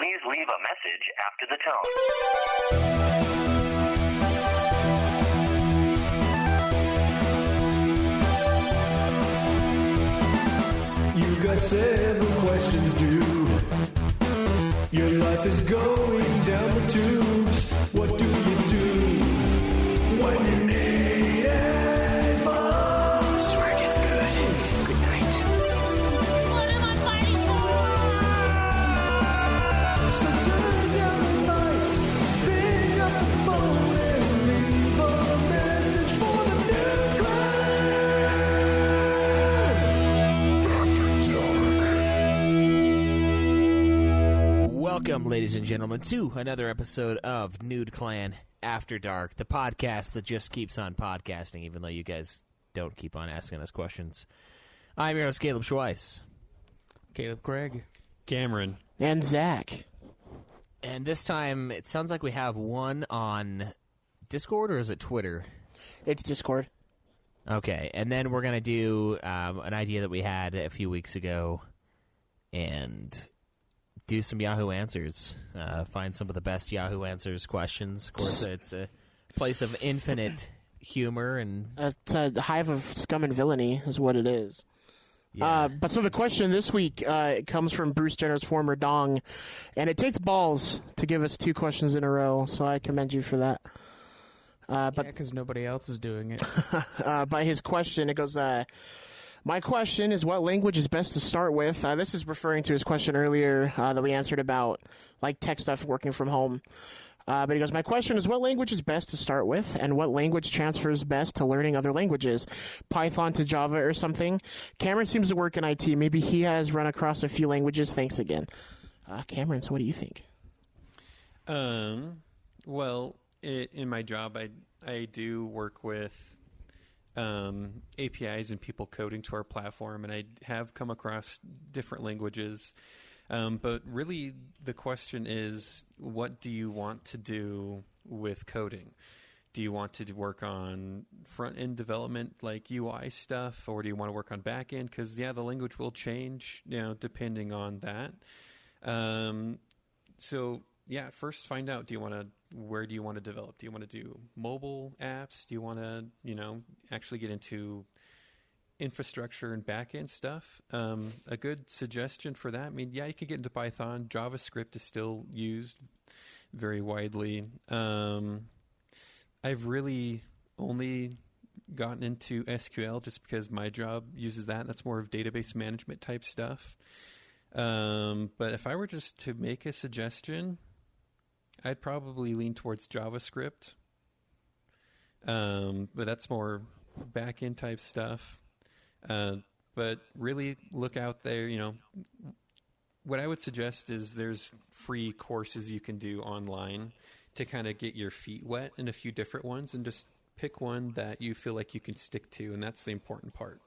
Please leave a message after the tone. You've got several questions due. Your life is going down the tubes. What do you do when you need advice? This is where it gets good. Good night. What am I fighting for? So turn down the lights, pick up the phone and leave a message for the new client. Welcome, ladies and gentlemen, to another episode of Nude Clan After Dark, the podcast that just keeps on podcasting, even though you guys don't keep on asking us questions. I'm your host, Caleb Schweiss. Caleb Craig. Cameron. And Zach. And this time, it sounds like we have one on Discord, or is it Twitter? It's Discord. Okay, and then we're going to do an idea that we had a few weeks ago, and do some Yahoo Answers. Find some of the best Yahoo Answers questions. Of course, it's a place of infinite humor. And It's a hive of scum and villainy is what it is. yeah, But so the question this week it comes from Bruce Jenner's former dong, and it takes balls to give us two questions in a row, so I commend you for that. But because nobody else is doing it. By his question, it goes, my question is what language is best to start with? This is referring to his question earlier that we answered about like tech stuff working from home. But he goes, my question is what language is best to start with and what language transfers best to learning other languages? Python to Java or something? Cameron seems to work in IT. Maybe he has run across a few languages. Thanks again. Cameron, so what do you think? Well, in my job, I do work with APIs and people coding to our platform, and I have come across different languages. But really, the question is, what do you want to do with coding? Do you want to work on front-end development, like UI stuff, or do you want to work on back-end? Because, the language will change, depending on that. First find out, where do you want to develop? Do you want to do mobile apps? Do you want to, actually get into infrastructure and back-end stuff? A good suggestion for that, you could get into Python. JavaScript is still used very widely. I've really only gotten into SQL just because my job uses that. That's more of database management type stuff. But if I were just to make a suggestion, I'd probably lean towards JavaScript. But that's more back-end type stuff. But really look out there, what I would suggest is there's free courses you can do online to kind of get your feet wet in a few different ones, and just pick one that you feel like you can stick to, and that's the important part.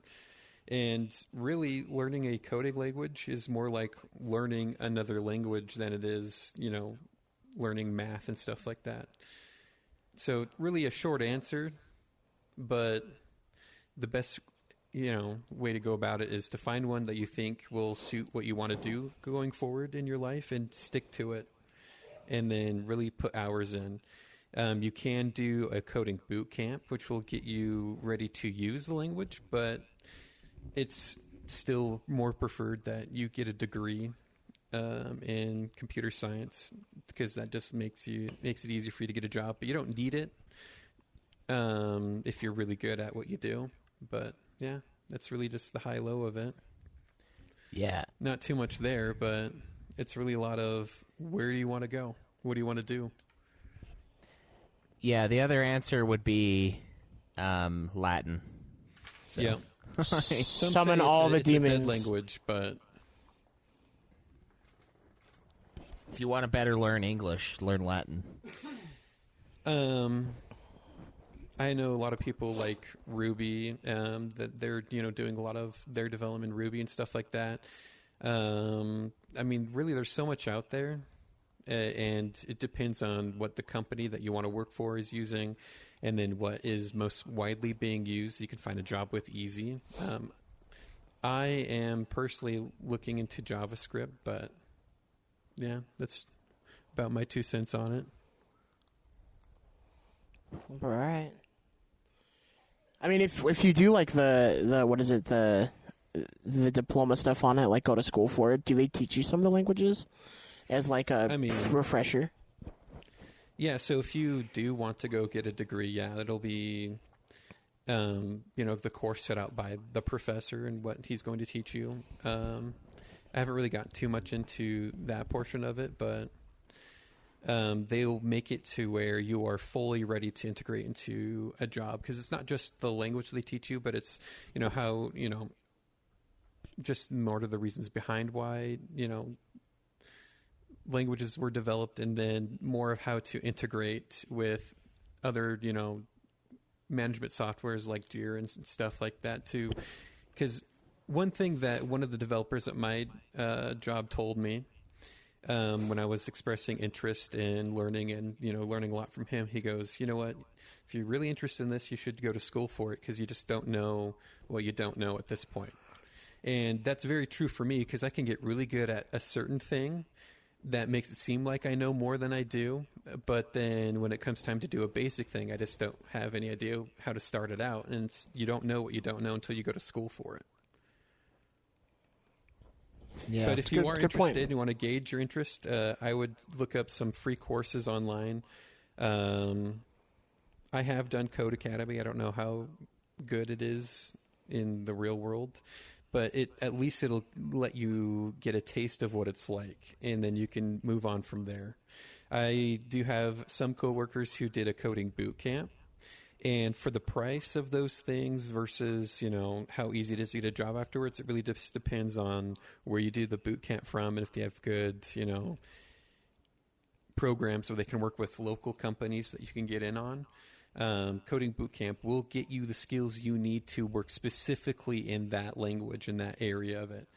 And really, learning a coding language is more like learning another language than it is, learning math and stuff like that. So really a short answer, but the best, way to go about it is to find one that you think will suit what you want to do going forward in your life and stick to it, and then really put hours in. You can do a coding boot camp, which will get you ready to use the language, but it's still more preferred that you get a degree in computer science, because that just makes it easier for you to get a job. But you don't need it if you're really good at what you do. But yeah, that's really just the high-low of it. yeah. Not too much there, but it's really a lot of where do you want to go? What do you want to do? Yeah, the other answer would be Latin. So. Yeah. Summon all the demons. It's a dead language, but If you want to better learn English, learn Latin. I know a lot of people like Ruby, that they're doing a lot of their development in Ruby and stuff like that. Really, there's so much out there, and it depends on what the company that you want to work for is using, and then what is most widely being used. You can find a job with easy. I am personally looking into JavaScript, but yeah, that's about my 2 cents on it. All right. I mean, if you do like the what is it, the diploma stuff on it, like go to school for it, do they teach you some of the languages as like a refresher? Yeah, so if you do want to go get a degree, yeah, it'll be, the course set out by the professor and what he's going to teach you. I haven't really gotten too much into that portion of it, but they'll make it to where you are fully ready to integrate into a job, because it's not just the language they teach you, but it's, how, just more of the reasons behind why, languages were developed, and then more of how to integrate with other, management softwares like Jira and stuff like that too. Because one thing that one of the developers at my job told me when I was expressing interest in learning and, learning a lot from him, he goes, you know what, if you're really interested in this, you should go to school for it, because you just don't know what you don't know at this point. And that's very true for me, because I can get really good at a certain thing that makes it seem like I know more than I do. But then when it comes time to do a basic thing, I just don't have any idea how to start it out. And you don't know what you don't know until you go to school for it. Yeah. But if you are interested and you want to gauge your interest, I would look up some free courses online. I have done Code Academy. I don't know how good it is in the real world, but at least it'll let you get a taste of what it's like, and then you can move on from there. I do have some coworkers who did a coding boot camp, and for the price of those things versus, how easy it is to get a job afterwards, it really just depends on where you do the boot camp from, and if they have good, programs where they can work with local companies that you can get in on. Coding Bootcamp will get you the skills you need to work specifically in that language, in that area of it.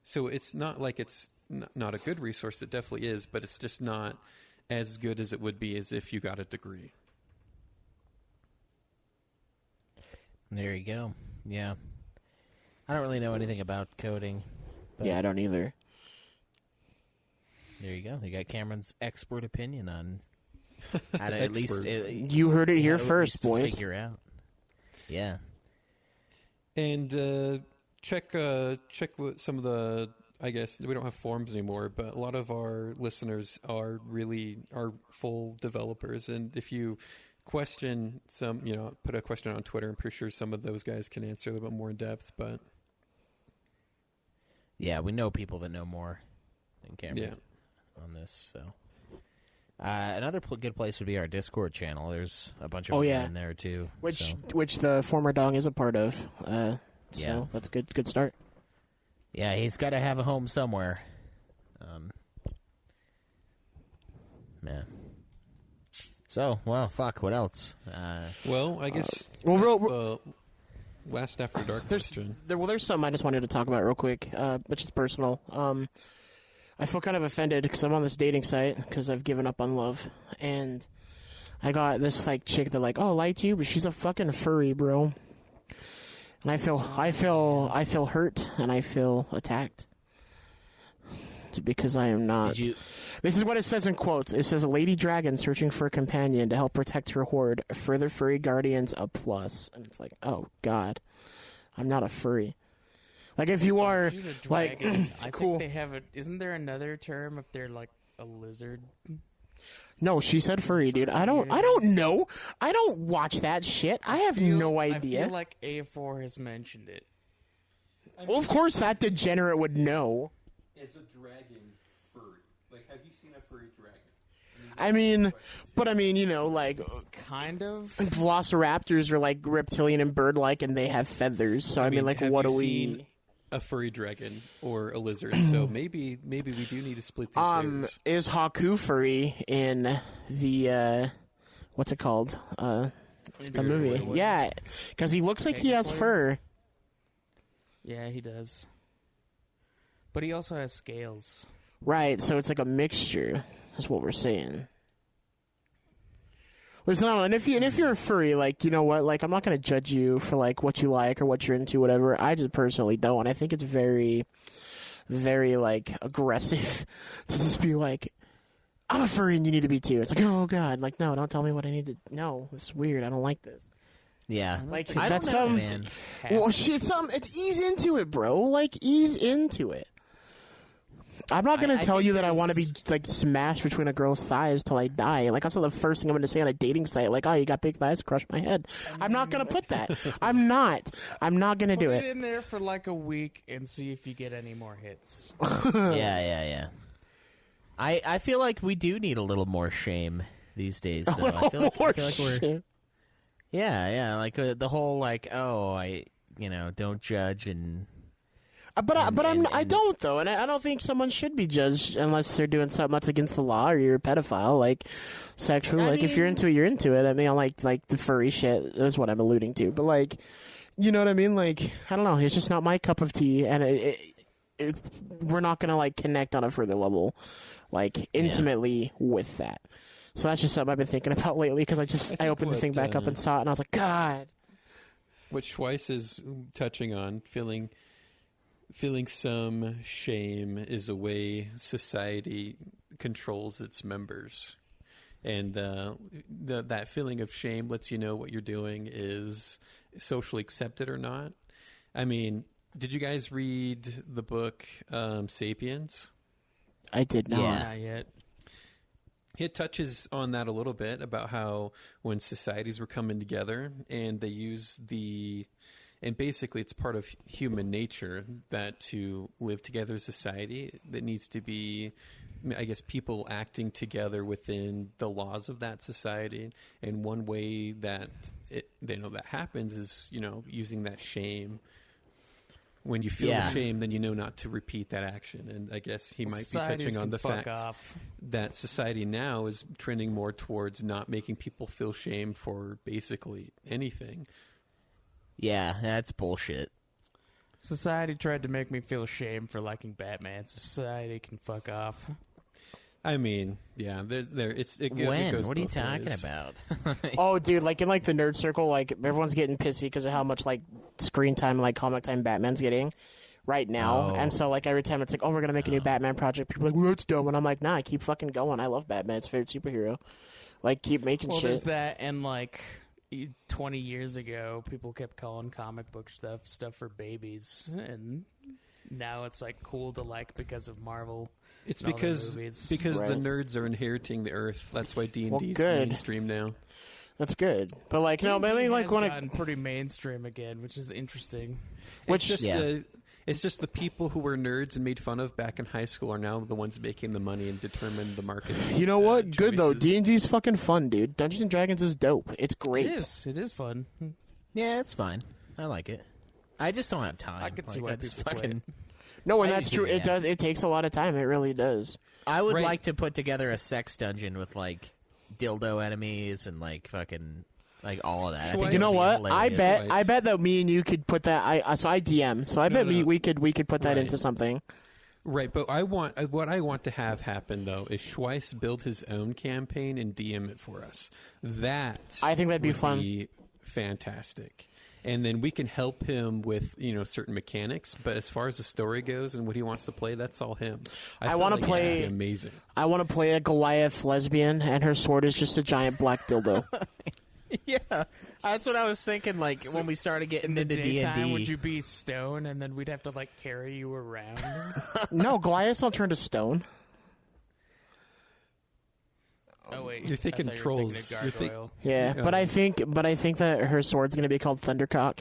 So it's not like it's not a good resource. It definitely is, but it's just not as good as it would be as if you got a degree. There you go. Yeah. I don't really know anything about coding. Yeah, I don't either. There you go. You got Cameron's expert opinion on how to at least... you heard it here first, boys. Figure out. Yeah. And check with some of the... I guess we don't have forums anymore, but a lot of our listeners are full developers. And if you question some, put a question on Twitter, I'm pretty sure some of those guys can answer a little bit more in depth. But yeah, we know people that know more than Cameron on this. So another good place would be our Discord channel. There's a bunch of them in there too, which the former Dong is a part of. So that's good start. Yeah, he's got to have a home somewhere. Man. So, well, fuck, what else? Well, I guess the last After Dark question. There's something I just wanted to talk about real quick, which is personal. I feel kind of offended because I'm on this dating site because I've given up on love. And I got this chick that I liked you, but she's a fucking furry, bro. And I feel hurt and I feel attacked because I am not. This is what it says in quotes. It says, "A lady dragon searching for a companion to help protect her horde. Further furry guardians a plus." And it's like, oh god, I'm not a furry. If you are I cool. think they have a. Isn't there another term if they're a lizard? No, she said furry, dude. I don't know. I don't watch that shit. I have no idea. I feel like A4 has mentioned it. Well, of course that degenerate would know. Is a dragon furry? Have you seen a furry dragon? Kind of. Velociraptors are reptilian and bird-like, and they have feathers. So what do we? Seen a furry dragon or a lizard? So maybe we do need to split these hairs. Is Haku furry in the what's it called? The movie. Yeah, because he looks like he has fur. Yeah, he does. But he also has scales. Right, so it's a mixture. That's what we're saying. Listen, and if you're a furry, you know what? I'm not gonna judge you for what you like or what you're into, whatever. I just personally don't. I think it's very, very like aggressive to just be like, I'm a furry and you need to be too. It's like, oh god, like no, don't tell me what I need to. No, it's weird. I don't like this. Yeah, Like I that's don't know, some. man. Well, shit, it's ease into it, bro. Like ease into it. I'm not gonna I tell think you that I want to be there's- like smashed between a girl's thighs till I die. Like that's not the first thing I'm gonna say on a dating site. Like, oh, you got big thighs, crush my head. I'm not gonna put that. I'm not gonna do Put it it. in there for like a week and see if you get any more hits. Yeah. I feel like we do need a little more shame these days. Though. I feel like we're Shit. yeah, like the whole like don't judge and I don't though, and I don't think someone should be judged unless they're doing something that's against the law or you're a pedophile, like sexually. Like if you're into it, you're into it. I mean, I like the furry shit is what I'm alluding to, but like, you know what I mean? Like, I don't know, it's just not my cup of tea, and we're not gonna like connect on a further level, like intimately with that. So that's just something I've been thinking about lately because I opened the thing back up and saw it, and I was like, God. What Schweiss is touching on, feeling some shame is a way society controls its members. And that feeling of shame lets you know what you're doing is socially accepted or not. I mean, did you guys read the book Sapiens? I did not. Yeah. Not yet. It touches on that a little bit about how when societies were coming together and they use and basically it's part of human nature that to live together as a society, that needs to be, I guess, people acting together within the laws of that society. And one way that that happens is, using that shame. When you feel the shame, then you know not to repeat that action. And I guess he might be Societies touching on can the fuck fact off. that society now is trending more towards not making people feel shame for basically anything. yeah, that's bullshit. Society tried to make me feel shame for liking Batman. Society can fuck off. I mean, yeah, it When? goes What are you both talking ways. about? Oh, dude, like in like the nerd circle, like everyone's getting pissy because of how much like screen time, like comic time Batman's getting right now. Oh. And so like every time it's like, oh, we're gonna make a new Batman project, people are like, well, that's dumb. And I'm like, nah, keep fucking going. I love Batman. It's favorite superhero. Like keep making Well, shit. there's that, and like 20 years ago, people kept calling comic book stuff for babies, and now it's like cool to like because of Marvel. It's and all the because movies. Right. the nerds are inheriting the earth. That's why D&D is good. mainstream now. That's good. But like no, but I mean like has when gotten pretty mainstream again, which is interesting. which It's just the people who were nerds and made fun of back in high school are now the ones making the money and determine the market. you know what? Good though. choices. D&D's fucking fun, dude. Dungeons and Dragons is dope. It's great. It is fun. Yeah, it's fine. I like it. I just don't have time. I could see Like, why I just people fucking. No, and I that's do, true. It yeah. does. It takes a lot of time. It really does. I would Right. like to put together a sex dungeon with like dildo enemies and like fucking like all of that. I think Schweiss- You know it'd be what? I hilarious. bet. I bet that me and you could put that. So I DM. So I bet no. we could put that Right. into something. Right, but what I want to have happen though is Schweiss build his own campaign and DM it for us. That I think that'd be would fun. Be fantastic. And then we can help him with certain mechanics, but as far as the story goes and what he wants to play, that's all him. I feel wanna like play- that'd be amazing. I want to play a Goliath lesbian, and her sword is just a giant black dildo. Yeah, that's what I was thinking. Like when we started getting In the into daytime, D&D, would you be stone, and then we'd have to like carry you around? No, Goliaths don't turn to stone. Oh wait, You're thinking I thought you were trolls. thinking You're of think- gargoyle. Yeah, but I think that her sword's gonna be called Thundercock.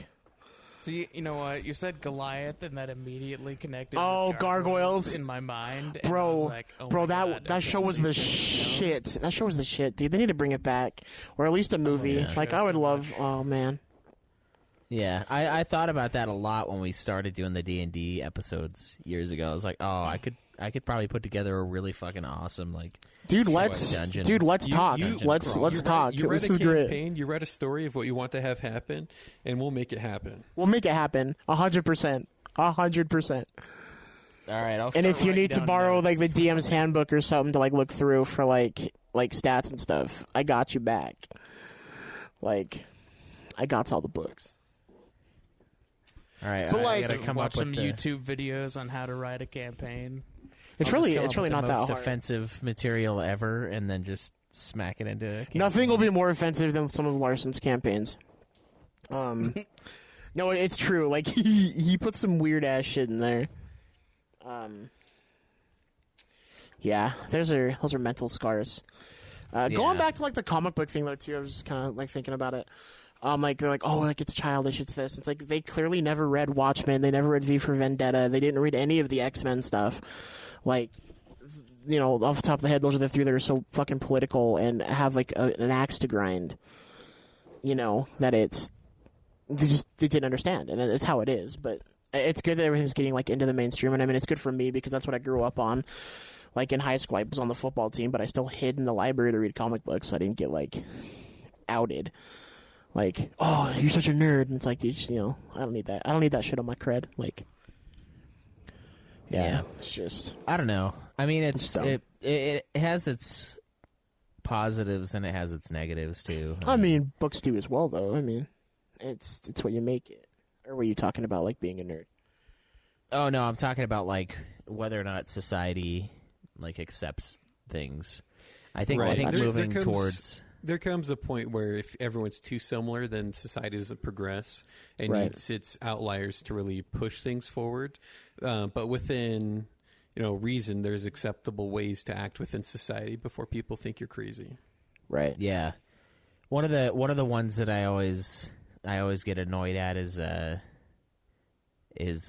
So you know what? You said Goliath, and that immediately connected. Oh, with gargoyles. in my mind, and I Bro, was like, oh bro, my that God, that show was the shit. That show was the shit, dude. They need to bring it back, or at least a movie. yeah. Like I would love. Oh man, yeah, I thought about that a lot when we started doing the D&D episodes years ago. I was like, oh, I could probably put together a really fucking awesome like dude, So let's dungeon. talk. Let's talk. You This write a is great. campaign. You write a story of what you want to have happen, and we'll make it happen. We'll make it happen. 100%. 100%. all right. I'll And start if you writing need to down borrow notes. like the DM's handbook or something to like look through for like stats and stuff, I got you back. Like, I got all the books. All right, But, I like, gotta come Watch up some with the, YouTube videos on how to write a campaign. It's I'll just really come it's up really with not the that most hard. offensive material ever, and then just smack it into a campaign. Nothing will be more offensive than some of Larson's campaigns. No, it's true. Like he put some weird ass shit in there. Yeah, those are mental scars. Going back to like the comic book thing though too, I was just kind of like thinking about it. Like they're like, oh, like it's childish, it's this. It's like they clearly never read Watchmen. They never read V for Vendetta. They didn't read any of the X-Men stuff. Like, you know, off the top of the head, those are the three that are so fucking political and have like an axe to grind. You know that they didn't understand, and it's how it is. But it's good that everything's getting like into the mainstream, and I mean it's good for me because that's what I grew up on. Like in high school, I was on the football team, but I still hid in the library to read comic books, so I didn't get like outed. Like, oh, you're such a nerd, and it's like, dude, you know, I don't need that. I don't need that shit on my cred. Like, yeah. It's just, I don't know. I mean, It's dumb. it has its positives and it has its negatives too. I mean, books do as well, though. I mean, it's what you make it. Or were you talking about like being a nerd? Oh no, I'm talking about like whether or not society like accepts things. I think Right. I think There moving comes- towards There comes a point where if everyone's too similar, then society doesn't progress and Right. needs its outliers to really push things forward. But within, reason, there's acceptable ways to act within society before people think you're crazy. Right. yeah. One of the ones that I always get annoyed at is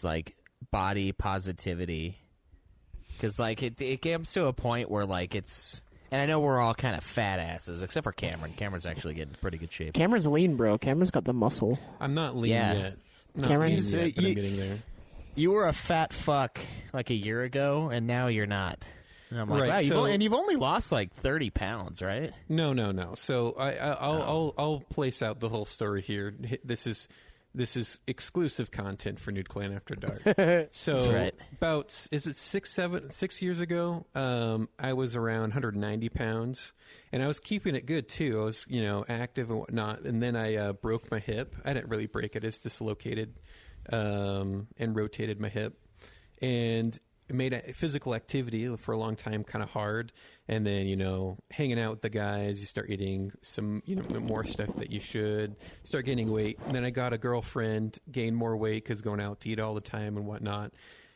like body positivity, because like it comes to a point where like it's. And I know we're all kind of fat asses, except for Cameron. Cameron's actually getting in pretty good shape. Cameron's lean, bro. Cameron's got the muscle. I'm not lean Yeah. yet. Not Cameron's- lean yet, but I'm getting there. You were a fat fuck like a year ago, and now you're not. And I'm like, Right, wow, so- you've only lost like 30 pounds, right? No. So I'll place out the whole story here. This is exclusive content for Nude Clan After Dark. So That's right. about 6 years ago, I was around 190 pounds, and I was keeping it good too. I was active and whatnot, and then I broke my hip. I didn't really break it; it's dislocated and rotated my hip, and it made physical activity for a long time kind of hard. And then, hanging out with the guys, you start eating some, more stuff that you should, start gaining weight. And then I got a girlfriend, gained more weight because going out to eat all the time and whatnot.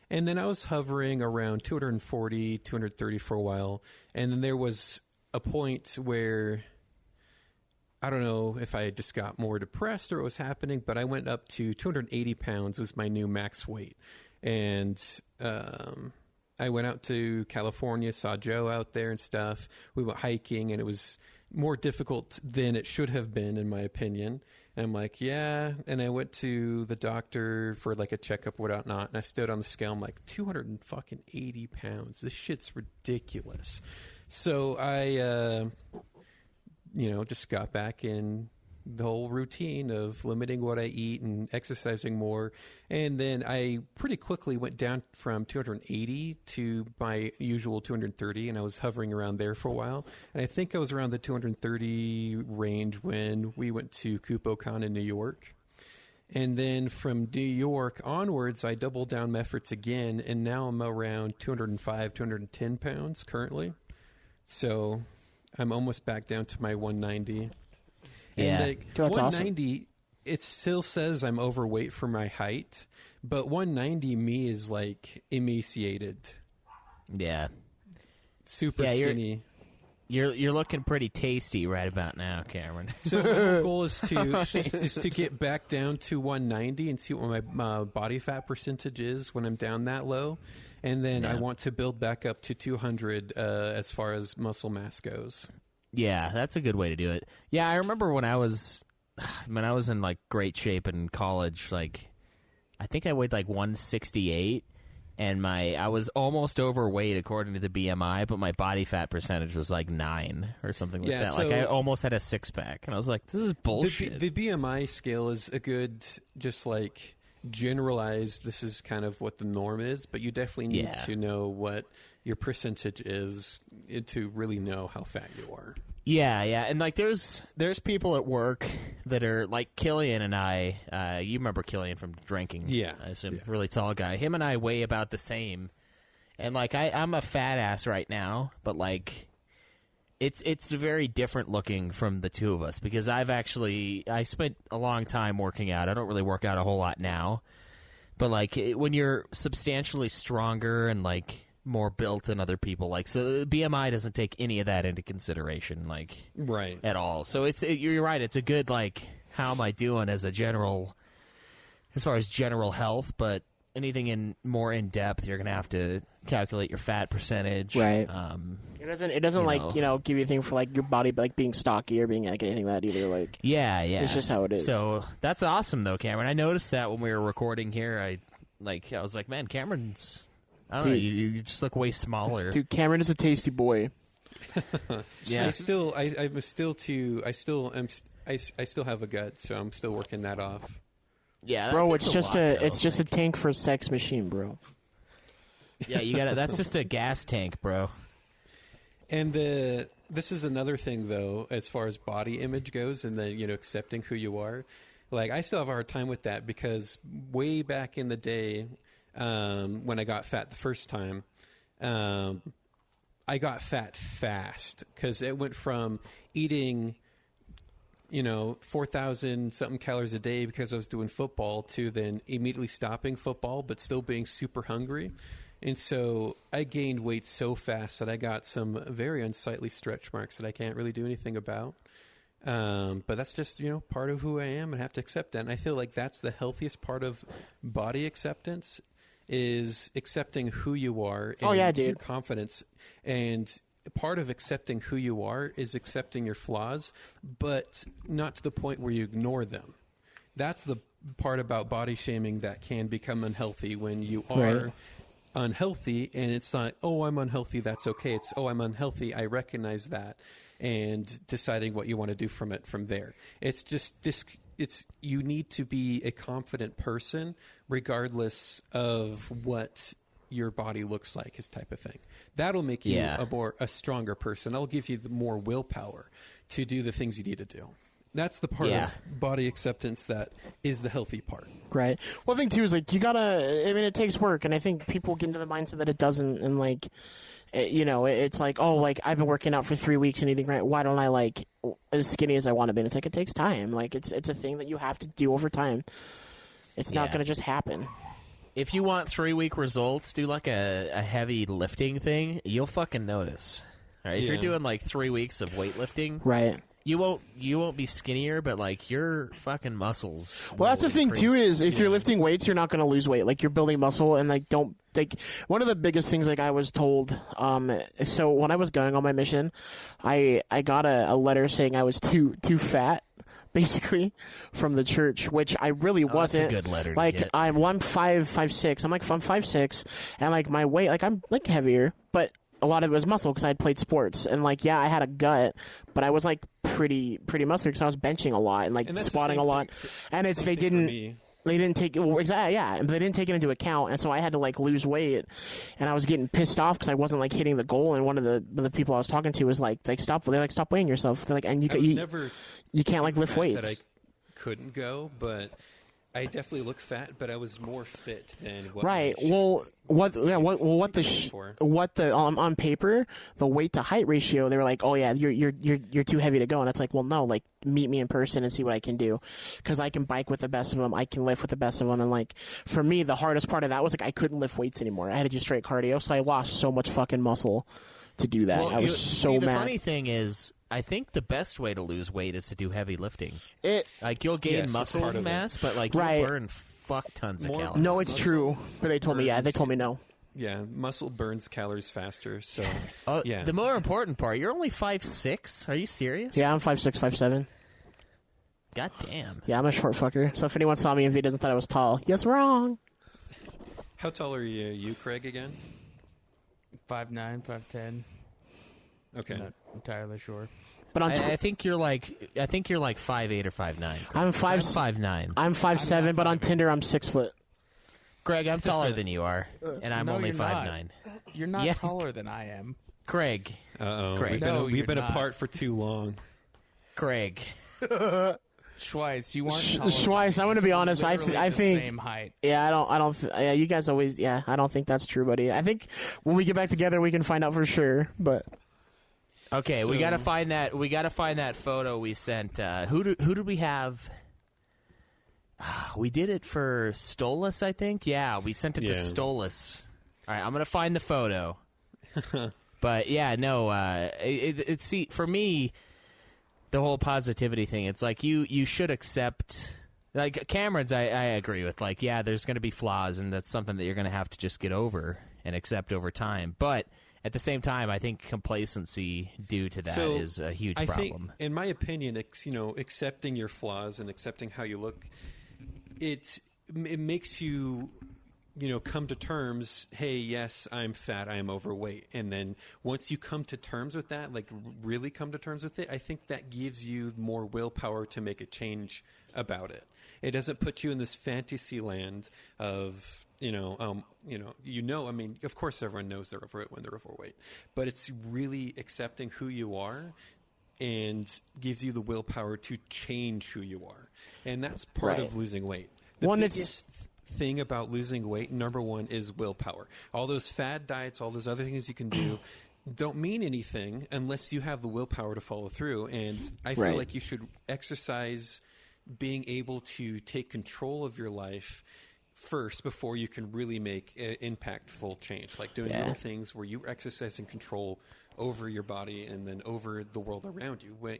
And then I was hovering around 240, 230 for a while. And then there was a point where, I don't know if I just got more depressed or what was happening, but I went up to 280 pounds was my new max weight. And I went out to California, saw Joe out there and stuff. We went hiking, and it was more difficult than it should have been, in my opinion. And I'm like, yeah. And I went to the doctor for like a checkup, whatnot. And I stood on the scale. I'm like, 280 pounds. This shit's ridiculous. So I, just got back in the whole routine of limiting what I eat and exercising more. And then I pretty quickly went down from 280 to my usual 230, and I was hovering around there for a while. And I think I was around the 230 range when we went to KupoCon in New York. And then from New York onwards, I doubled down my efforts again, and now I'm around 205, 210 pounds currently. So I'm almost back down to my 190. Yeah. And like That's 190, it still says I'm overweight for my height, but 190 me is like emaciated, Yeah. super Yeah, skinny. You're looking pretty tasty right about now, Cameron. So my goal is to get back down to 190 and see what my body fat percentage is when I'm down that low, and then I Yeah. want to build back up to 200 as far as muscle mass goes. Yeah, that's a good way to do it. Yeah, I remember when I was in like great shape in college, like I think I weighed like 168, and I was almost overweight according to the BMI, but my body fat percentage was like 9 or something like Yeah, that. so- Like I almost had a 6-pack, and I was like, this is bullshit. The BMI scale is a good, just like generalized, this is kind of what the norm is, but you definitely need Yeah. to know what your percentage is to really know how fat you are. Yeah, and like there's people at work that are like Killian and I. You remember Killian from drinking? Yeah, I assume really tall guy. Him and I weigh about the same, and like I'm a fat ass right now, but like it's very different looking from the two of us because I spent a long time working out. I don't really work out a whole lot now, but like when you're substantially stronger and like more built than other people, like, so BMI doesn't take any of that into consideration, like, right, at all. So you're right, it's a good, like, how am I doing as far as general health, but anything more in depth, you're gonna have to calculate your fat percentage, right? It doesn't like give you anything for like your body like being stocky or being like anything like that either. Like it's just how it is. So that's awesome though, Cameron. I noticed that when we were recording here, I was like, man, Cameron's. I don't know. You just look way smaller. Dude, Cameron is a tasty boy. Yeah. I still have a gut, so I'm still working that off. Yeah, bro, it's just a tank for a sex machine, bro. Yeah, you got it. That's just a gas tank, bro. And this is another thing though, as far as body image goes, and then accepting who you are. Like I still have a hard time with that because way back in the day. When I got fat the first time, I got fat fast because it went from eating, 4,000 something calories a day because I was doing football to then immediately stopping football, but still being super hungry. And so I gained weight so fast that I got some very unsightly stretch marks that I can't really do anything about. But that's just, part of who I am and I have to accept that. And I feel like that's the healthiest part of body acceptance is accepting who you are and your confidence. And part of accepting who you are is accepting your flaws, but not to the point where you ignore them. That's the part about body shaming that can become unhealthy when you are unhealthy, and it's not, oh, I'm unhealthy, that's okay. It's, oh, I'm unhealthy, I recognize that, and deciding what you want to do from there. It's just you need to be a confident person regardless of what your body looks like, his type of thing. That'll make you a stronger person. That'll give you more willpower to do the things you need to do. That's the part of body acceptance that is the healthy part. Right. Well, the thing too is like it takes work, and I think people get into the mindset that it doesn't, and like it's like, oh, like I've been working out for 3 weeks and eating right. Why don't I like as skinny as I want to be? And it's like it takes time. Like it's a thing that you have to do over time. It's not going to just happen. If you want 3-week results, do like a heavy lifting thing. You'll fucking notice. All right? If you're doing like 3 weeks of weightlifting, right? You won't be skinnier, but like your fucking muscles. Well, that's the thing too. Is if you're lifting weights, you're not going to lose weight. Like you're building muscle, and like don't like one of the biggest things. Like I was told. So when I was going on my mission, I got a letter saying I was too fat. Basically, from the church, which I really wasn't. That's a good letter to like get. I'm 5'6". I'm 5'6", and like my weight, like I'm like heavier, but a lot of it was muscle because I had played sports, and like I had a gut, but I was like pretty muscular because I was benching a lot and like squatting a lot, and they didn't take they didn't take it into account, and so I had to like lose weight, and I was getting pissed off because I wasn't like hitting the goal. And one of the people I was talking to was like stop weighing yourself. They're like, and you can't like lift weights. That I couldn't go, but I definitely look fat, but I was more fit than what. Right. Well, on paper, the weight to height ratio, they were like, oh yeah, you're too heavy to go, and it's like, well, no, like meet me in person and see what I can do, because I can bike with the best of them, I can lift with the best of them, and like for me, the hardest part of that was like I couldn't lift weights anymore. I had to do straight cardio, so I lost so much fucking muscle to do that. I was so mad. The funny thing is, I think the best way to lose weight is to do heavy lifting. You'll gain muscle mass, but like you'll burn fuck tons of calories. No, it's true. But they told me, they told me no. Yeah, muscle burns calories faster. So the more important part, you're only 5'6". Are you serious? Yeah, I'm 5'6", 5'7". God damn. Yeah, I'm a short fucker. So if anyone saw me in videos and thought I was tall, yes, wrong. How tall are you, Craig, again? 5'9", 5'10". Okay. I'm not entirely sure. But I think you're like 5'8" or 5'9". I'm 5'9". I'm 5'7", but on Tinder I'm 6 foot. Greg, I'm taller than you are, and I'm only 5'9". You're not Yeah. taller than I am. Craig. Uh-oh. Craig. No, We've you're been not. apart for too long. Craig. Schweiss, you aren't taller. Schweiss, I'm going to be honest. I Literally the think. same height. Yeah, yeah, you guys always. Yeah, I don't think that's true, buddy. I think when we get back together, we can find out for sure. But Okay, we So- gotta find that. We gotta find that photo we sent. Who did we have? We did it for Stolas, I think. Yeah, we sent it to Yeah. Stolas. All right, I'm gonna find the photo. But yeah, no. See, for me, the whole positivity thing. It's like you should accept. Like Cameron's, I agree with. Like, yeah, there's gonna be flaws, and that's something that you're gonna have to just get over and accept over time. But at the same time, I think complacency due to that is a huge I problem. think, in my opinion, accepting your flaws and accepting how you look, it makes you, come to terms. Hey, yes, I'm fat. I'm overweight. And then once you come to terms with that, like really come to terms with it, I think that gives you more willpower to make a change about it. It doesn't put you in this fantasy land of. I mean, of course everyone knows they're overweight when they're overweight, but it's really accepting who you are and gives you the willpower to change who you are. And that's part Right. of losing weight. The One, biggest thing about losing weight, number one, is willpower. All those fad diets, all those other things you can do don't mean anything unless you have the willpower to follow through. And I feel Right. like you should exercise being able to take control of your life first before you can really make impactful change, like doing little things where you exercise and control over your body and then over the world around you. When,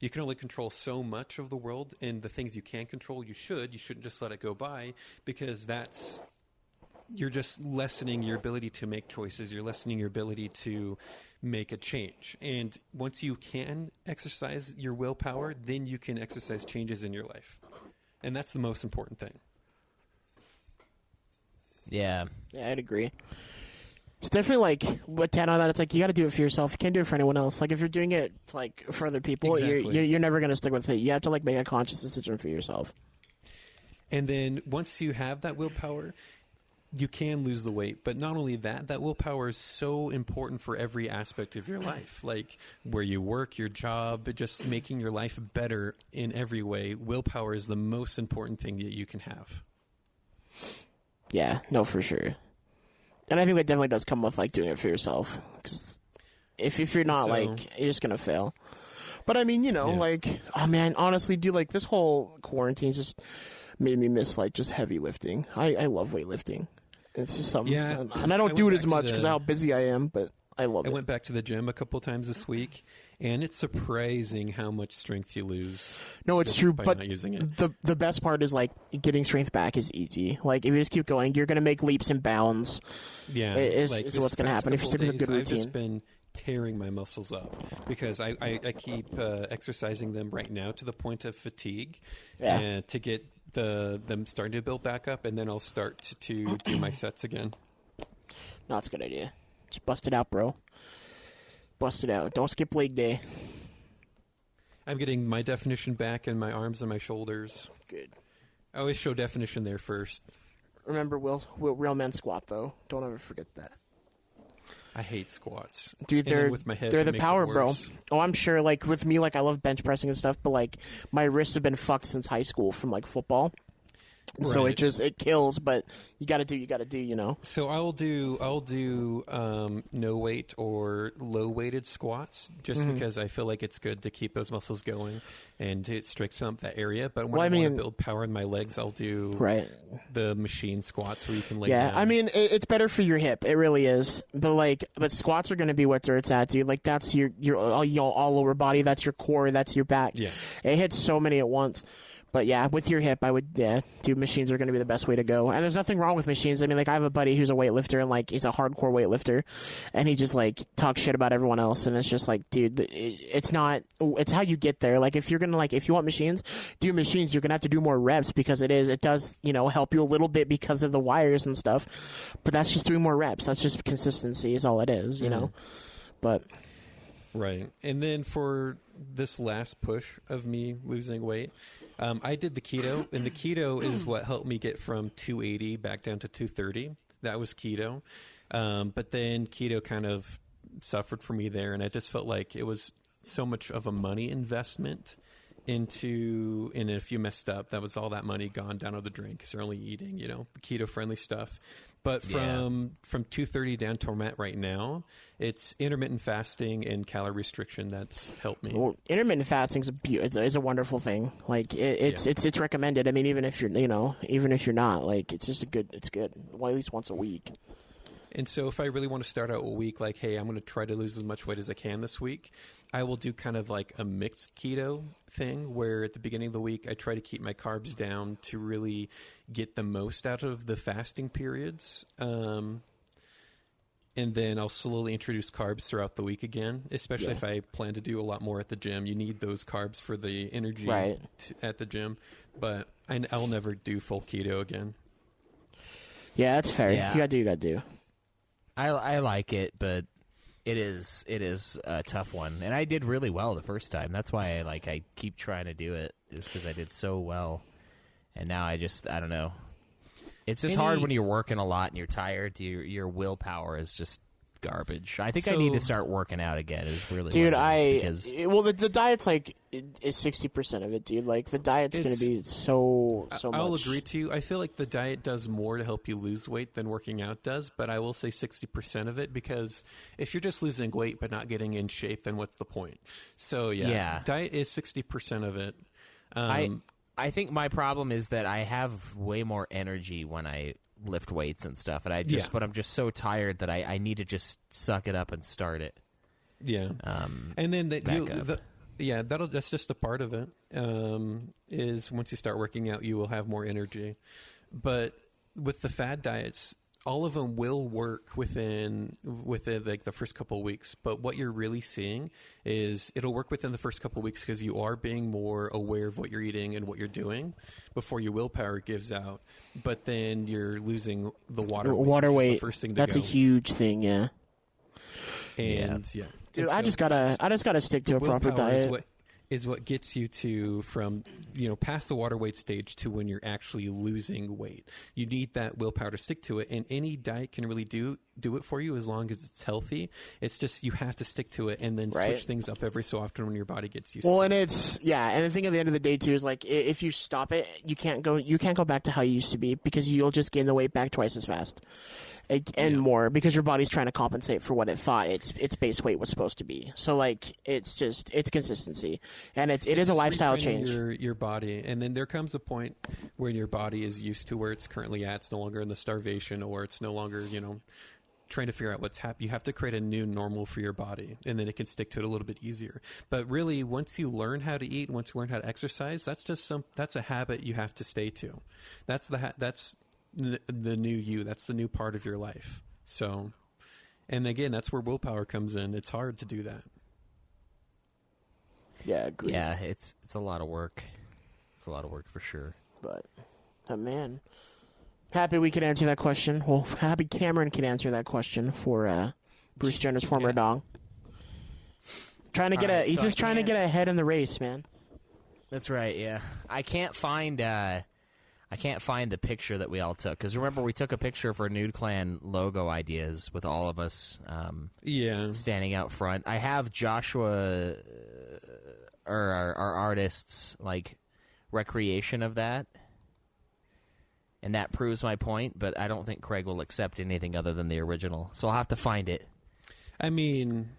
you can only control so much of the world, and the things you can control, you shouldn't just let it go by, because you're just lessening your ability to make choices. You're lessening your ability to make a change. And once you can exercise your willpower, then you can exercise changes in your life. And that's the most important thing. Yeah. yeah, I'd agree. It's definitely like what Tad on that. It's like you got to do it for yourself. You can't do it for anyone else. Like if you're doing it like for other people, Exactly. you're never going to stick with it. You have to like make a conscious decision for yourself. And then once you have that willpower, you can lose the weight. But not only that willpower is so important for every aspect of your life, like where you work, your job, just making your life better in every way. Willpower is the most important thing that you can have. Yeah, no, for sure. And I think that definitely does come with like doing it for yourself. Because if you're not So- like, you're just gonna fail. But I mean, like, oh man, honestly, dude, like this whole quarantine just made me miss like just heavy lifting. I love weightlifting. It's just something, Yeah, and I don't I do it went as back to much because of how busy I am. But I love I it. went back to the gym a couple times this week, and it's surprising how much strength you lose. No, it's just true, by but not using it. the best part is like getting strength back is easy. Like if you just keep going, you're gonna make leaps and bounds. Yeah, is this what's gonna past happen if you couple stick with a good days, I've just routine. been tearing my muscles up because I keep exercising them right now to the point of fatigue, Yeah. and to get them starting to build back up, and then I'll start to do my sets again. No, it's a good idea. Just bust it out, bro. Bust it out. Don't skip leg day. I'm getting my definition back in my arms and my shoulders. Good. I always show definition there first. Remember, Will real men squat though. Don't ever forget that. I hate squats. Dude, And then they're with my head, they're it the makes it power, bro. worse. Oh, I'm sure. Like with me, like I love bench pressing and stuff, but like my wrists have been fucked since high school from like football. So Right. it kills, but you got to do. So I'll do no weight or low weighted squats just Mm-hmm. because I feel like it's good to keep those muscles going and to strengthen up that area. But when Well, I I want mean- to build power in my legs, I'll do Right. the machine squats where you can lay Yeah, down. I mean it's better for your hip. It really is. But squats are going to be where it's at, dude. Like that's your all over body. That's your core. That's your back. Yeah. It hits so many at once. But yeah, with your hip, I would dude. Machines are going to be the best way to go. And there's nothing wrong with machines. I mean, like I have a buddy who's a weightlifter and like he's a hardcore weightlifter, and he just like talks shit about everyone else. And it's just like, dude, it's not. It's how you get there. Like if you're gonna if you want machines, do machines. You're gonna have to do more reps because it does help you a little bit because of the wires and stuff. But that's just doing more reps. That's just consistency is all it is, you know. But Right. And then for this last push of me losing weight, I did the keto, and the keto is what helped me get from 280 back down to 230. That was keto. But then keto kind of suffered for me there, and I just felt like it was so much of a money investment and if you messed up, that was all that money gone down to the drain because you're only eating, keto friendly stuff. But from 230 down to where I'm at right now, it's intermittent fasting and calorie restriction that's helped me. Well, intermittent fasting is a wonderful thing. Like it's recommended. I mean, even if you're not, like it's good. Well, at least once a week. And so if I really want to start out a week like, hey, I'm going to try to lose as much weight as I can this week, I will do kind of like a mixed keto thing where at the beginning of the week I try to keep my carbs down to really get the most out of the fasting periods. And then I'll slowly introduce carbs throughout the week again, especially if I plan to do a lot more at the gym. You need those carbs for the energy at the gym. But I'll never do full keto again. Yeah, that's fair. Yeah. You gotta do. I like it, but it is a tough one, and I did really well the first time. That's why I keep trying to do it, is because I did so well, and now I don't know. It's just hard when you're working a lot and you're tired. Your willpower is just garbage. I think I need to start working out again. Is really dude. the diet's is 60% of it, dude. Like the diet's gonna be so much. I'll agree to you. I feel like the diet does more to help you lose weight than working out does, but I will say 60% of it, because if you're just losing weight but not getting in shape, then what's the point? So diet is 60% of it. I think my problem is that I have way more energy when I lift weights and stuff, and but I'm just so tired that I need to just suck it up and start it. Yeah, and then that's just a part of it. Is once you start working out, you will have more energy. But with the fad diets, all of them will work within like the first couple of weeks. But what you're really seeing is it'll work within the first couple of weeks because you are being more aware of what you're eating and what you're doing before your willpower gives out. But then you're losing the water weight. The first thing to that's go. A huge thing, yeah. And dude, I just gotta stick to a proper diet. Is what gets you to from past the water weight stage to when you're actually losing weight. You need that willpower to stick to it, and any diet can really do it for you as long as it's healthy. It's just you have to stick to it and then switch things up every so often when your body gets used to it. Well, and and the thing at the end of the day too is like if you stop it, you can't go back to how you used to be, because you'll just gain the weight back twice as fast. And more, because your body's trying to compensate for what it thought its base weight was supposed to be. So it's consistency, and it is a lifestyle change. Your body, and then there comes a point when your body is used to where it's currently at. It's no longer in the starvation, or it's no longer trying to figure out what's happening. You have to create a new normal for your body, and then it can stick to it a little bit easier. But really, once you learn how to eat, once you learn how to exercise, that's a habit you have to stay to. That's the new you. That's the new part of your life. So, and again, that's where willpower comes in. It's hard to do that. Yeah, agreed. Yeah, it's a lot of work. It's a lot of work for sure. But, man, happy we could answer that question. Well, happy Cameron can answer that question for Bruce Jenner's former dog. He's just trying to get ahead in the race, man. That's right. Yeah, I can't find the picture that we all took, because remember we took a picture for Nude Clan logo ideas with all of us standing out front. I have Joshua or our artists recreation of that, and that proves my point, but I don't think Craig will accept anything other than the original, so I'll have to find it. I mean,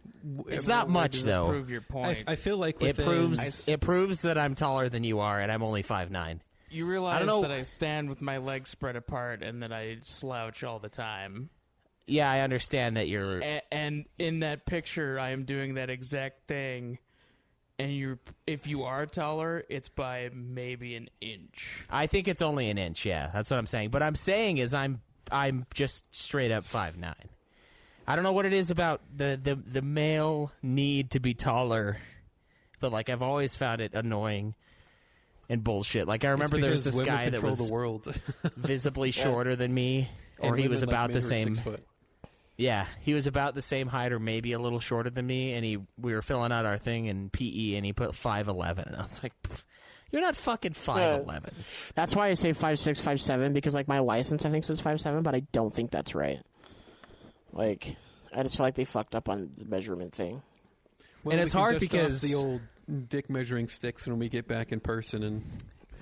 it's not much though. Prove your point. I feel like it proves that I'm taller than you are, and I'm only 5'9". You realize that I stand with my legs spread apart and that I slouch all the time. Yeah, I understand that you're... And in that picture, I am doing that exact thing. And if you are taller, it's by maybe an inch. I think it's only an inch, yeah. That's what I'm saying. But I'm saying is I'm just straight up 5'9". I don't know what it is about the male need to be taller, but I've always found it annoying and bullshit. I remember there was this guy that was the world. visibly shorter than me, or he was about the same. 6 foot. Yeah, he was about the same height or maybe a little shorter than me, and we were filling out our thing in PE, and he put 5'11", and I was like, you're not fucking 5'11". That's why I say 5'6", 5'7", because my license I think says 5'7", but I don't think that's right. Like, I just feel like they fucked up on the measurement thing. Well, And we it's can hard dust off because- the old dick measuring sticks when we get back in person, and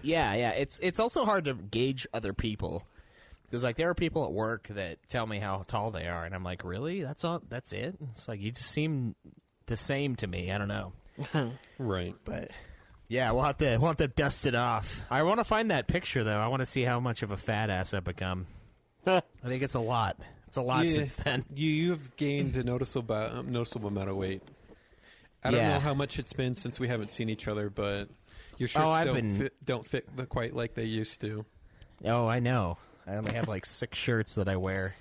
Yeah. It's also hard to gauge other people because like there are people at work that tell me how tall they are, and I'm like, really? That's all? That's it? It's like you just seem the same to me. I don't know. right. But yeah, we'll have to dust it off. I want to find that picture though. I want to see how much of a fat ass I've become. I think it's a lot. It's a lot since then. You've gained a noticeable amount of weight. I don't know how much it's been since we haven't seen each other, but your shirts don't fit quite like they used to. Oh, I know. I only have like 6 shirts that I wear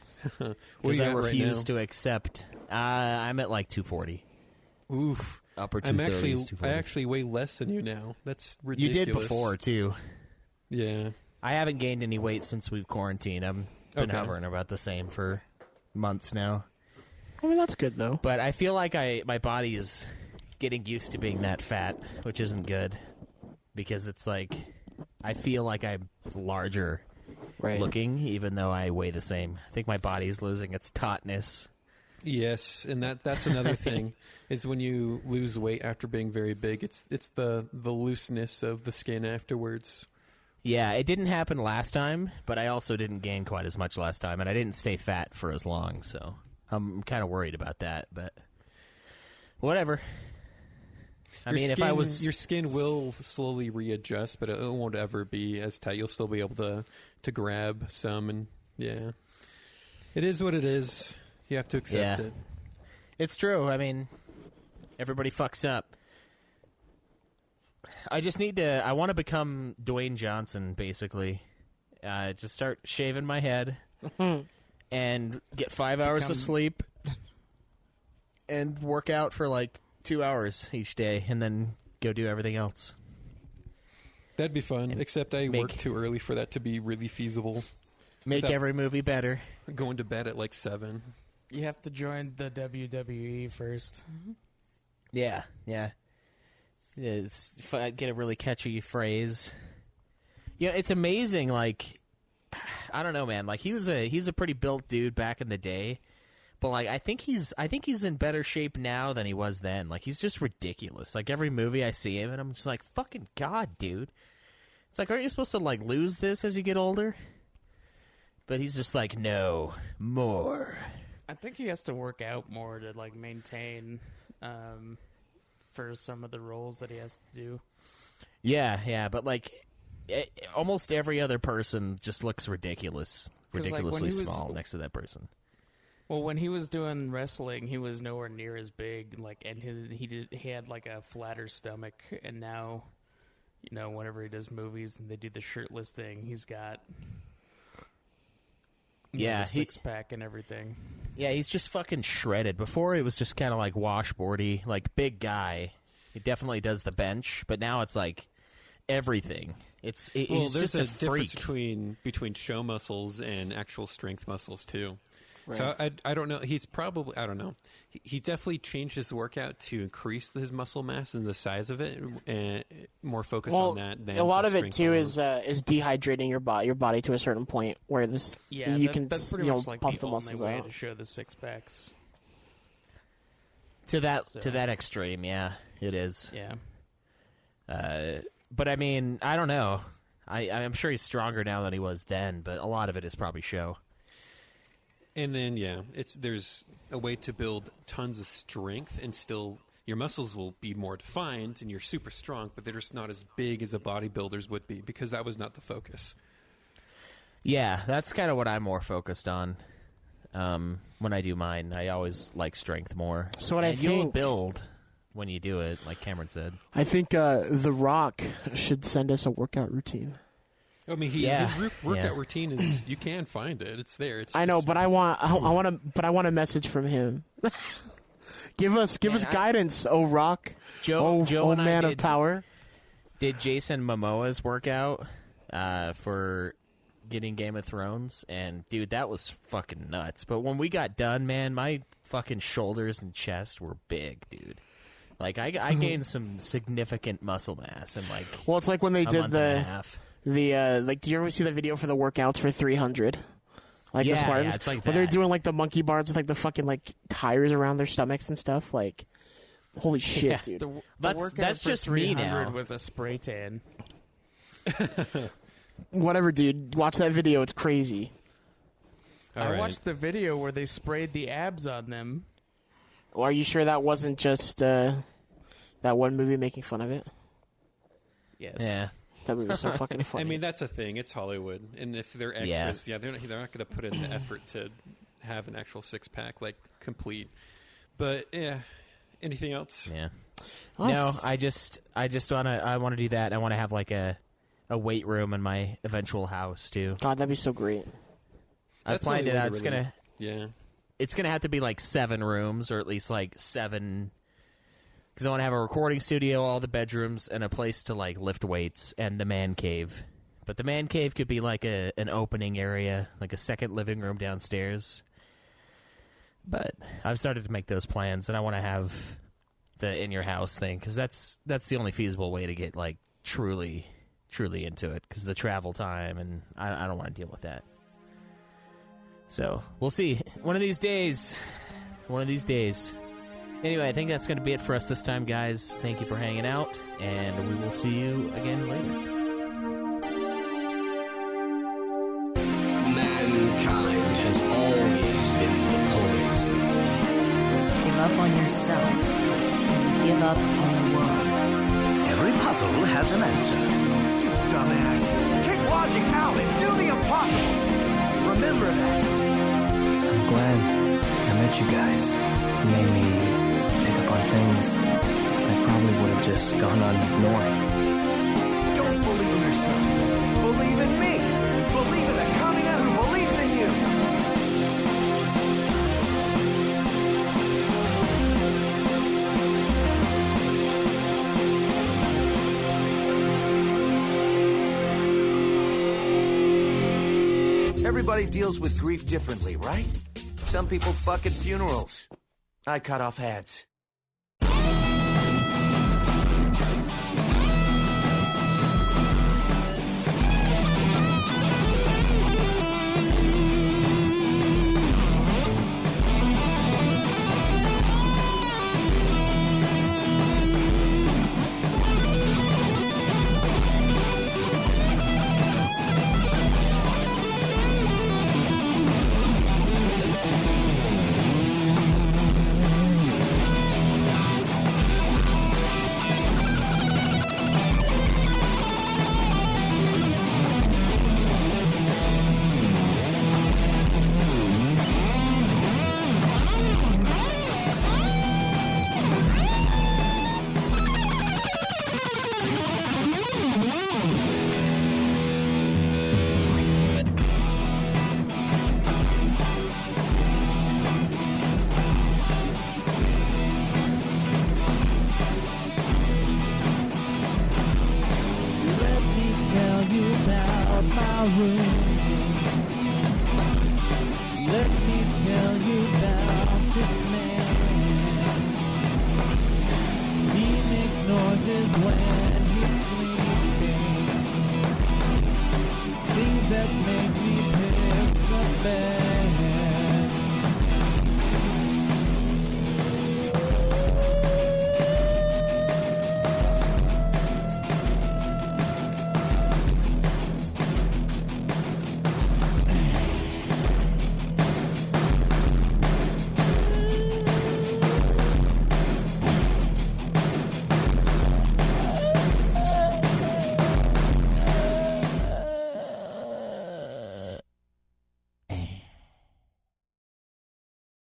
because I refuse to accept. I'm at like 240. Oof. Upper 230s, I 240. actually weigh less than you now. That's ridiculous. You did before too. Yeah. I haven't gained any weight since we've quarantined. I've been hovering about the same for months now. I mean, that's good though. But I feel like my body is getting used to being that fat, which isn't good because it's like I feel like I'm larger looking, even though I weigh the same. I think my body is losing its tautness. Yes, and that's another thing is when you lose weight after being very big, it's the looseness of the skin afterwards. Yeah, it didn't happen last time, but I also didn't gain quite as much last time, and I didn't stay fat for as long, so I'm kind of worried about that, but whatever. Your skin will slowly readjust, but it won't ever be as tight. You'll still be able to grab some, and yeah, it is what it is. You have to accept it. It's true. I mean, everybody fucks up. I just need to. I want to become Dwayne Johnson, basically. Just start shaving my head and get 5 hours of sleep and work out for like 2 hours each day, and then go do everything else. That'd be fun. Except I work too early for that to be really feasible. Make every movie better. Going to bed at like 7. You have to join the WWE first. Yeah. Get a really catchy phrase. Yeah, it's amazing. Like, I don't know, man. Like he's a pretty built dude back in the day, but like I think he's in better shape now than he was then. Like he's just ridiculous. Like every movie I see him, and I'm just like, fucking god, dude. It's like, aren't you supposed to like lose this as you get older? But he's just like, no, more. I think he has to work out more to like maintain for some of the roles that he has to do. Yeah, but like almost every other person just looks ridiculously small next to that person. Well, when he was doing wrestling, he was nowhere near as big. Like, and he had like a flatter stomach, and now, you know, whenever he does movies and they do the shirtless thing, he's got the six-pack and everything. Yeah, he's just fucking shredded. Before, it was just kind of like washboardy, like big guy. He definitely does the bench, but now it's like everything. He's there's just a difference freak. between show muscles and actual strength muscles too. Right. So I don't know. He's probably, I don't know. He definitely changed his workout to increase his muscle mass and the size of it, and more focus on that. Than a lot of it strength too alone. is dehydrating your body to a certain point where That's pretty much like pump the the muscles only way out. to show the six packs. To that extreme, yeah, it is. Yeah. But I mean, I don't know. I'm sure he's stronger now than he was then, but a lot of it is probably show. And then, there's a way to build tons of strength and still your muscles will be more defined and you're super strong, but they're just not as big as a bodybuilder's would be because that was not the focus. Yeah, that's kind of what I'm more focused on. When I do mine, I always like strength more. So what and I you'll think build when you do it, like Cameron said. I think The Rock should send us a workout routine. I mean, his workout routine is, you can find it. It's there. I know, but I want a message from him. give us guidance, oh Rock. Joe and I man of did- power. Did Jason Momoa's workout for getting Game of Thrones, and dude, that was fucking nuts. But when we got done, man, my fucking shoulders and chest were big, dude. Like I gained some significant muscle mass in like Well, it's like when they a did month and a half. did you ever see the video for the workouts for 300? Like the Spartans. it's like Where they're that. doing like the monkey bars with like the fucking like tires around their stomachs and stuff. Like, holy shit, Yeah. dude. The That's workout for just me 300 now. was a spray tan. Whatever, dude. Watch that video. It's crazy. All I right. watched the video where they sprayed the abs on them. Well, are you sure that wasn't just that one movie making fun of it? Yes. Yeah. That movie was so fucking funny. I mean, that's a thing. It's Hollywood, and if they're extras, they're not going to put in the effort to have an actual 6-pack like complete. But yeah, anything else? Yeah. Oh, No, I just want to do that. I want to have like a weight room in my eventual house too. God, that'd be so great. I've That's the only planned it way out. to It's really- gonna Yeah. have to be like 7 rooms, or at least like 7, because I want to have a recording studio, all the bedrooms, and a place to like lift weights, and the man cave. But the man cave could be like an opening area, like a second living room downstairs. But I've started to make those plans, and I want to have the in your house thing, because that's the only feasible way to get like truly into it, because the travel time, and I don't want to deal with that. So we'll see. One of these days. Anyway, I think that's going to be it for us this time, guys. Thank you for hanging out, and we will see you again later. Mankind has always been the poison. Give up on yourselves. Give up on the world. Every puzzle has an answer. You dumbass. Kick logic out and do the impossible. Remember that. I'm glad I met you guys. You made me pick up on things I probably would have just gone on ignoring. Don't believe in yourself. Believe in me. Believe in the Kamina who believes in you. Everybody deals with grief differently, right? Some people fuck at funerals. I cut off heads. Let me tell you about my roommate. Let me tell you about this man. He makes noises when